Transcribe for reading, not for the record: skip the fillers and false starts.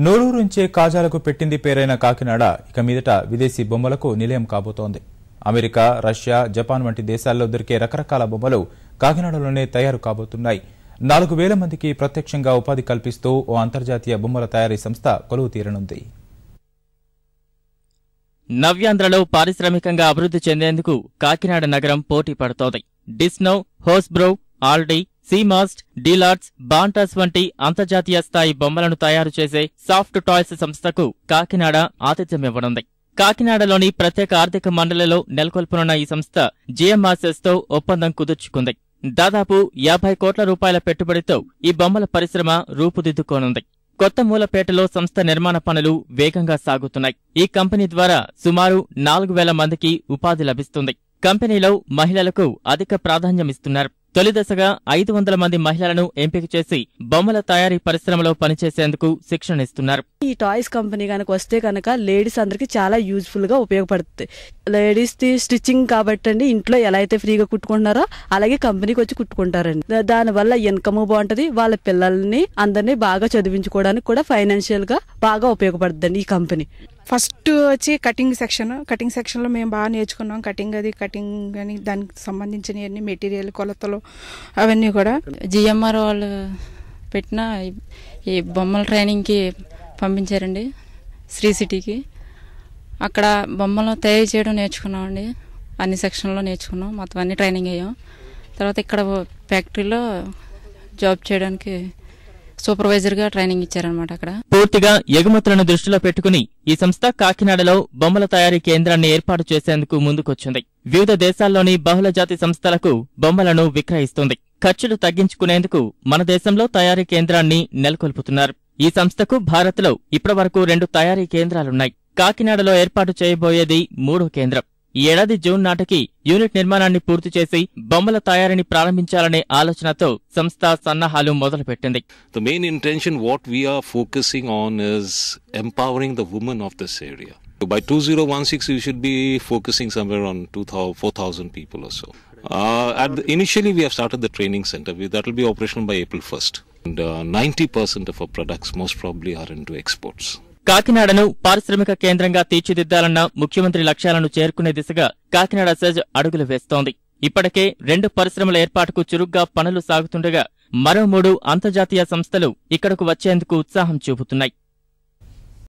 నూరూరుంచే కాజాలకు పెట్టింది పేరైన కాకినాడ ఇక మీదట విదేశీ బొమ్మలకు నిలయం కాబోతోంది. అమెరికా, రష్యా, జపాన్ వంటి దేశాల్లో దొరికే రకరకాల బొమ్మలు కాకినాడలోనే తయారు కాబోతున్నాయి. 4,000 మందికి ప్రత్యక్షంగా ఉపాధి కల్పిస్తూ ఓ అంతర్జాతీయ బొమ్మల తయారీ సంస్థ కొలువు తీరనుంది. నవ్యాంధ్రలో పారిశ్రామికంగా అభివృద్ధి చెందేందుకు కాకినాడ నగరం పోటీ పడుతోంది. డిస్నో, హోస్బ్రో, ఆల్డీ, సీమాస్ట్, డీలార్ట్స్, బాంటాస్ వంటి అంతర్జాతీయ స్థాయి బొమ్మలను తయారు చేసే సాఫ్ట్ టాయ్స్ సంస్థకు కాకినాడ ఆతిథ్యమివ్వనుంది. కాకినాడలోని ప్రత్యేక ఆర్థిక మండలిలో నెలకొల్పనున్న ఈ సంస్థ జిఎంఆర్ఎస్ తో ఒప్పందం కుదుర్చుకుంది. దాదాపు 50 కోట్ల రూపాయల పెట్టుబడితో ఈ బొమ్మల పరిశ్రమ రూపుదిద్దుకోనుంది. కొత్త మూలపేటలో సంస్థ నిర్మాణ పనులు వేగంగా సాగుతున్నాయి. ఈ కంపెనీ ద్వారా సుమారు 4,000 మందికి ఉపాధి లభిస్తుంది. కంపెనీలో మహిళలకు అధిక ప్రాధాన్యమిస్తున్నారు. తొలిదశగా 500 మంది మహిళలను ఎంపిక చేసి బొమ్మల తయారీ పరిశ్రమలో పనిచేసేందుకు శిక్షణిస్తున్నారు. ఈ టాయ్స్ కంపెనీ కనుక వస్తే కనుక లేడీస్ అందరికి చాలా యూజ్ఫుల్ గా ఉపయోగపడుతుంది. లేడీస్ ది స్టిచ్చింగ్ కాబట్టి అండి, ఇంట్లో ఎలా అయితే ఫ్రీగా కుట్టుకుంటున్నారో అలాగే కంపెనీకి వచ్చి కుట్టుకుంటారండి. దానివల్ల ఇన్కమ్ బాగుంటది. వాళ్ళ పిల్లల్ని అందరినీ బాగా చదివించుకోవడానికి కూడా ఫైనాన్షియల్ గా బాగా ఉపయోగపడుతుందండి ఈ కంపెనీ. ఫస్ట్ వచ్చి కటింగ్ సెక్షన్ లో మేము బాగా నేర్చుకున్నాం. కటింగ్ అని దానికి సంబంధించిన మెటీరియల్, కొలతలు అవన్నీ కూడా జిఎంఆర్ వాళ్ళు పెట్టిన ఈ బొమ్మల ట్రైనింగ్కి పంపించారండి శ్రీ సిటీకి. అక్కడ బొమ్మలు తయారు చేయడం నేర్చుకున్నామండి. అన్ని సెక్షన్లో నేర్చుకున్నాం. మొత్తం అన్ని ట్రైనింగ్ అయ్యాం. తర్వాత ఇక్కడ ఫ్యాక్టరీలో జాబ్ చేయడానికి సూపర్వైజర్గా ట్రైనింగ్ ఇచ్చారనమాట. అక్కడ పూర్తిగా ఎగుమతులను దృష్టిలో పెట్టుకుని ఈ సంస్థ కాకినాడలో బొమ్మల తయారీ కేంద్రాన్ని ఏర్పాటు చేసేందుకు ముందుకొచ్చింది. వివిధ దేశాల్లోని బహుళజాతి సంస్థలకు బొమ్మలను విక్రయిస్తుంది. ఖర్చులు తగ్గించుకునేందుకు మన దేశంలో తయారీ కేంద్రాన్ని నెలకొల్పుతున్నారు. ఈ సంస్థకు భారత్లో ఇప్పటివరకు 2 తయారీ కేంద్రాలున్నాయి. కాకినాడలో ఏర్పాటు చేయబోయేది 3వ కేంద్రం. ఈ ఏడాది జూన్ నాటికి యూనిట్ నిర్మాణాన్ని పూర్తి చేసి బొమ్మల తయారీని ప్రారంభించాలనే ఆలోచనతో సంస్థ సన్నాహాలు మొదలుపెట్టింది. The main intention what we are focusing on is empowering the women of this area. By 2016 we should be focusing somewhere on 4,000 people or so. Initially we have started the training center. That will be operational by April 1st. And 90% of our products most probably are into exports. కాకినాడను పారిశ్రామిక కేంద్రంగా తీర్చిదిద్దాలన్న ముఖ్యమంత్రి లక్ష్యాలను చేరుకునే దిశగా Kakinada SEZ అడుగులు వేస్తోంది. ఇప్పటికే 2 పరిశ్రమల ఏర్పాటుకు చురుగ్గా పనులు సాగుతుండగా మరో 3 అంతర్జాతీయ సంస్థలు ఇక్కడకు వచ్చేందుకు ఉత్సాహం చూపుతున్నాయి.